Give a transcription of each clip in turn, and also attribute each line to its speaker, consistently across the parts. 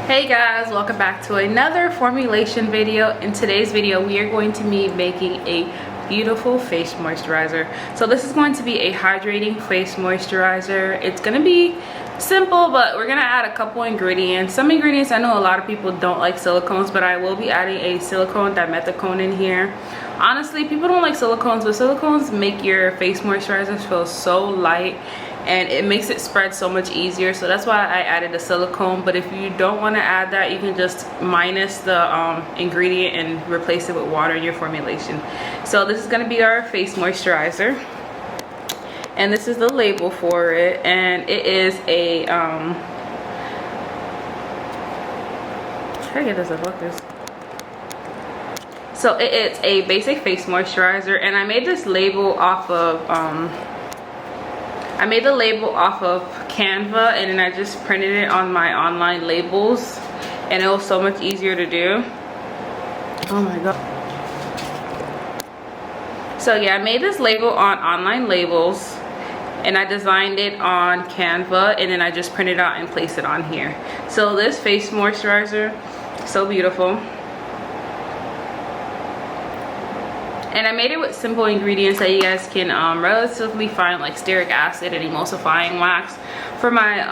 Speaker 1: Hey guys, welcome back to another formulation video. In today's video we are going to be making a beautiful face moisturizer. So this is going to be a hydrating face moisturizer. It's going to be simple, but we're going to add a couple ingredients. Some ingredients, I know a lot of people don't like silicones, but I will be adding a silicone dimethicone in here. Honestly, people don't like silicones, but silicones make your face moisturizers feel so light and it makes it spread so much easier. So that's why I added a silicone. But if you don't want to add that, you can just minus the ingredient and replace it with water in your formulation. So this is going to be our face moisturizer, and this is the label for it, and it is a how do I get this to focus? So it's a basic face moisturizer, and I made this label off of Canva, and then I just printed it on my online labels, and it was so much easier to do. Oh my god. So yeah, I made this label on online labels, and I designed it on Canva, and then I just printed it out and placed it on here. So this face moisturizer, so beautiful. And I made it with simple ingredients that you guys can relatively find, like Stearic Acid and Emulsifying Wax. For my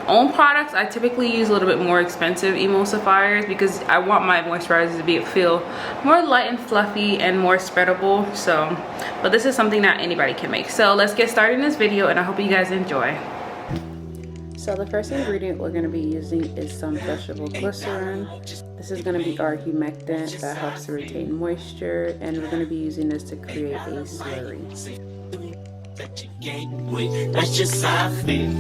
Speaker 1: own products, I typically use a little bit more expensive emulsifiers because I want my moisturizers to feel more light and fluffy and more spreadable. So, but this is something that anybody can make. So let's get started in this video, and I hope you guys enjoy. So the first ingredient we're going to be using is some vegetable glycerin. This is going to be our humectant that helps to retain moisture, and we're going to be using this to create a slurry.
Speaker 2: That's just how I feel.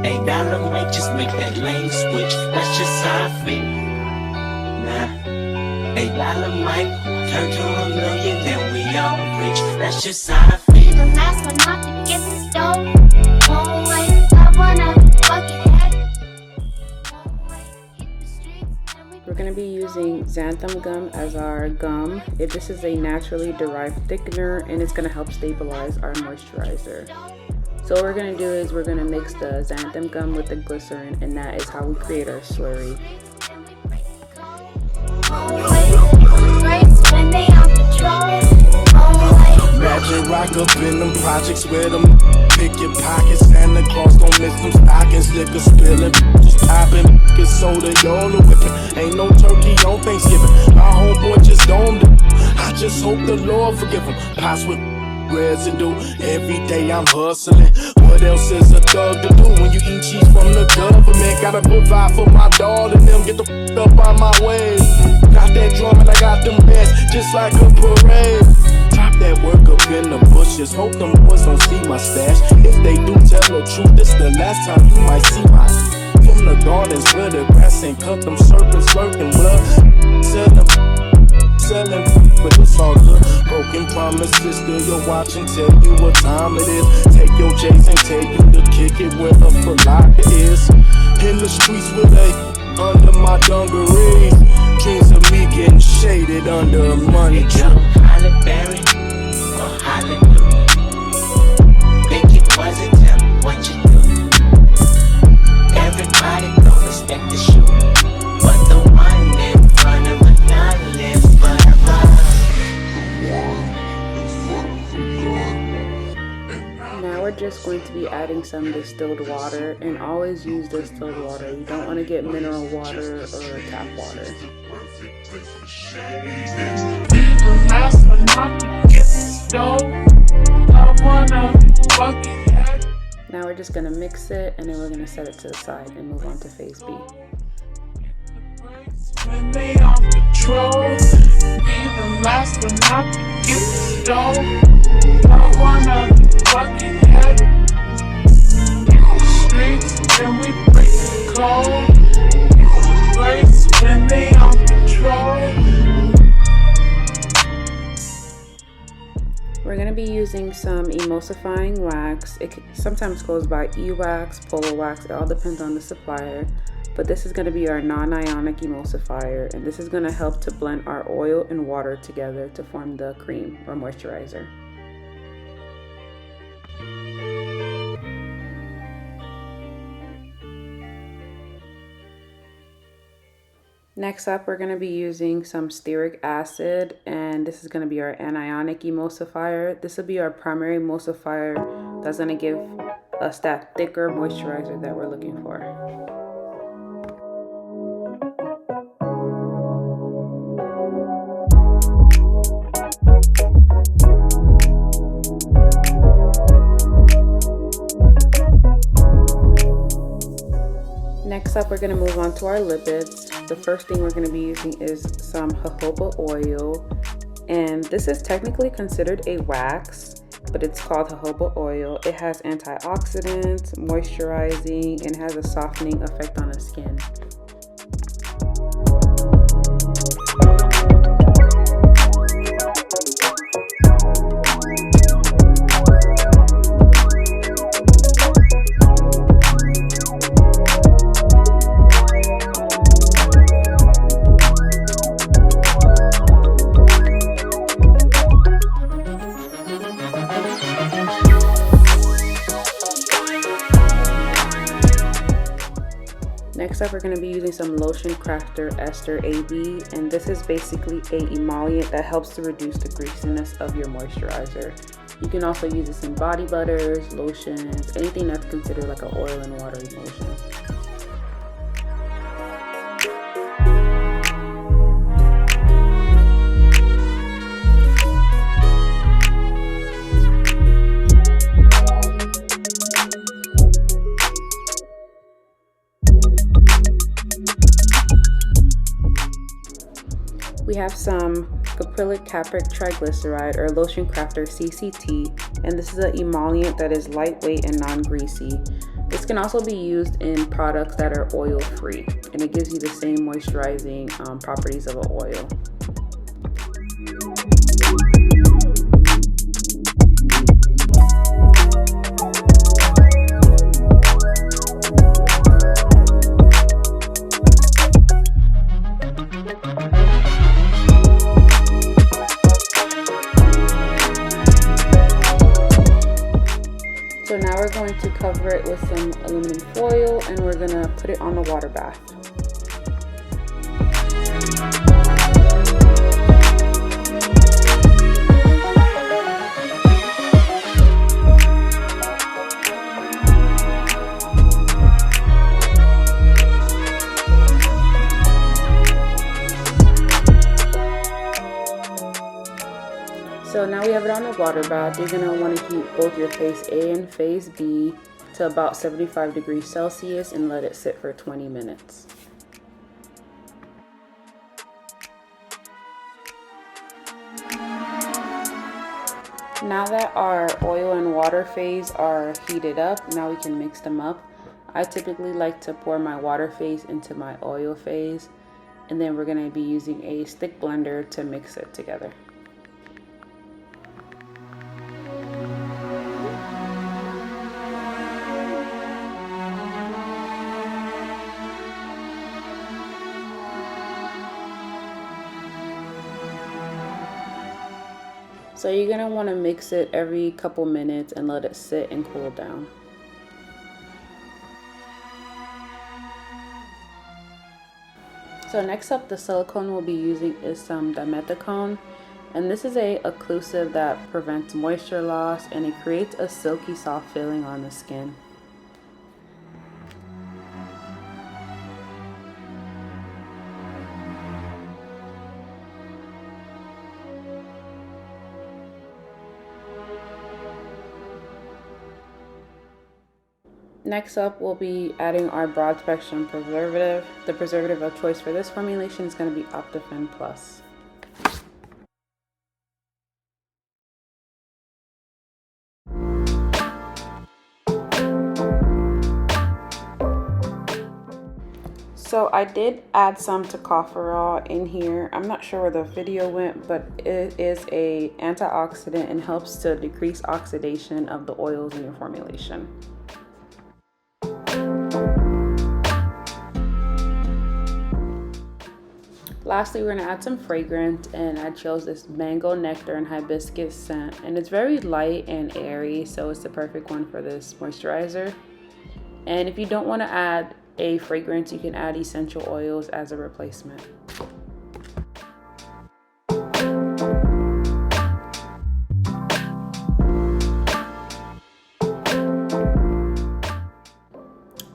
Speaker 2: Ain't that a mic, just make that lane switch. That's just how I feel. Ain't that a mic, turn to $1 million, then we all rich. That's just how I feel.
Speaker 3: The last one not to get this dope. Always, I wanna fucking head.
Speaker 1: We're going to be using Xanthan Gum as our gum. This is a naturally derived thickener, and it's going to help stabilize our moisturizer. So what we're going to do is we're going to mix the Xanthan Gum with the glycerin, and that is how we create our slurry.
Speaker 4: Imagine rock up in them projects with them. Pick your pockets, Santa Claus don't miss them stockings. Liquor spilling, just popping, get soda, y'all are whipping. Ain't no turkey on Thanksgiving. My homeboy just domed it. I just hope the Lord forgive him. Pots with residue. Every day I'm hustling. What else is a thug to do when you eat cheese from the government? Gotta provide for my dog and them. Get the f up out my way. Got that drum and I got them bands just like a parade. Drop that work up in the bushes. Hope them boys don't see my stash. If they do, tell the truth. This the last time you might see my from the gardens where the grass ain't cut. Them serpents lurking blood. Selling, but it's all good. Broken promises, still you're watching. Tell you what time it is. Take your J's and tell you to kick it where the Formulate is. In the streets with a under my dungarees. Dreams of me getting shaded under a money tree.
Speaker 2: Holly Berry or Hallelujah. Think it wasn't, tell me what you do. Everybody don't respect the shoe, but the one in front of another lives forever.
Speaker 1: Now we're just going to be adding some distilled water, and always use distilled water. You don't want to get mineral water or tap water. Now we're just going to mix it, and then we're going to set it to the side and move on to phase B.
Speaker 5: When they on patrol, be the last one not to get stole. I wanna fucking head in the streets, and we break the code. Breaks when they on patrol.
Speaker 1: We're going to be using some emulsifying wax. It sometimes goes by E-wax, Polo Wax. It all depends on the supplier. But this is going to be our non-ionic emulsifier, and this is going to help to blend our oil and water together to form the cream or moisturizer. Next up, we're going to be using some Stearic Acid, and this is going to be our anionic emulsifier. This will be our primary emulsifier that's going to give us that thicker moisturizer that we're looking for. Next up, we're going to move on to our lipids. The first thing we're going to be using is some jojoba oil, and this is technically considered a wax, but it's called jojoba oil. It has antioxidants, moisturizing, and has a softening effect on the skin. Next up, we're going to be using some Lotioncrafter Ester AB, and this is basically a emollient that helps to reduce the greasiness of your moisturizer. You can also use this in body butters, lotions, anything that's considered like an oil and water emulsion. We have some Caprylic Capric Triglyceride or Lotioncrafter CCT, and this is an emollient that is lightweight and non-greasy. This can also be used in products that are oil-free, and it gives you the same moisturizing properties of an oil. So now we're going to cover it with some aluminum foil, and we're going to put it on the water bath. So now we have it on the water bath. You're going to want to heat both your phase A and phase B to about 75 degrees Celsius and let it sit for 20 minutes. Now that our oil and water phase are heated up, now we can mix them up. I typically like to pour my water phase into my oil phase, and then we're going to be using a stick blender to mix it together. So you're going to want to mix it every couple minutes and let it sit and cool down. So next up, the silicone we'll be using is some Dimethicone, and this is a occlusive that prevents moisture loss, and it creates a silky soft feeling on the skin. Next up, we'll be adding our broad spectrum preservative. The preservative of choice for this formulation is going to be Optiphen Plus. So I did add some Tocopherol in here. I'm not sure where the video went, but it is an antioxidant and helps to decrease oxidation of the oils in your formulation. Lastly, we're going to add some fragrance, and I chose this mango nectar and hibiscus scent, and it's very light and airy, so it's the perfect one for this moisturizer. And if you don't want to add a fragrance, you can add essential oils as a replacement.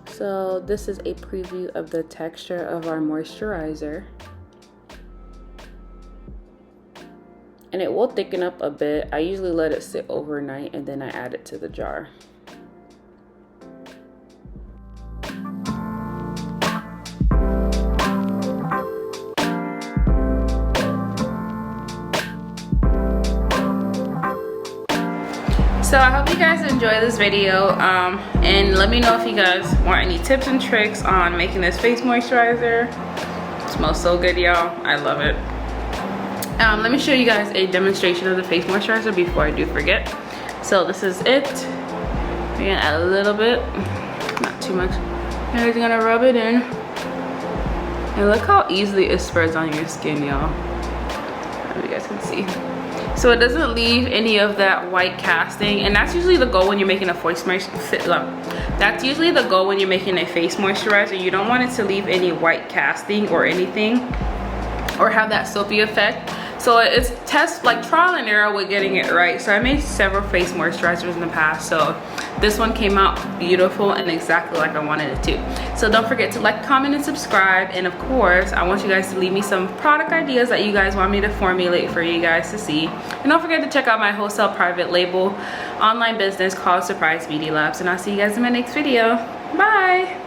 Speaker 1: So this is a preview of the texture of our moisturizer. And it will thicken up a bit. I usually let it sit overnight and then I add it to the jar. So I hope you guys enjoy this video, and let me know if you guys want any tips and tricks on making this face moisturizer. It smells so good, y'all. I love it. Let me show you guys a demonstration of the face moisturizer before I do forget. So this is it. We're gonna add a little bit, not too much. And we're gonna rub it in. And look how easily it spreads on your skin, y'all. I hope you guys can see. So it doesn't leave any of that white casting, and that's usually the goal when you're making a face moisturizer. That's usually the goal when you're making a face moisturizer. You don't want it to leave any white casting or anything, or have that soapy effect. So it's trial and error with getting it right. So I made several face moisturizers in the past, so this one came out beautiful and exactly like I wanted it to. So don't forget to like, comment, and subscribe. And of course, I want you guys to leave me some product ideas that you guys want me to formulate for you guys to see. And don't forget to check out my wholesale private label online business called Surprise Beauty Labs. And I'll see you guys in my next video. Bye.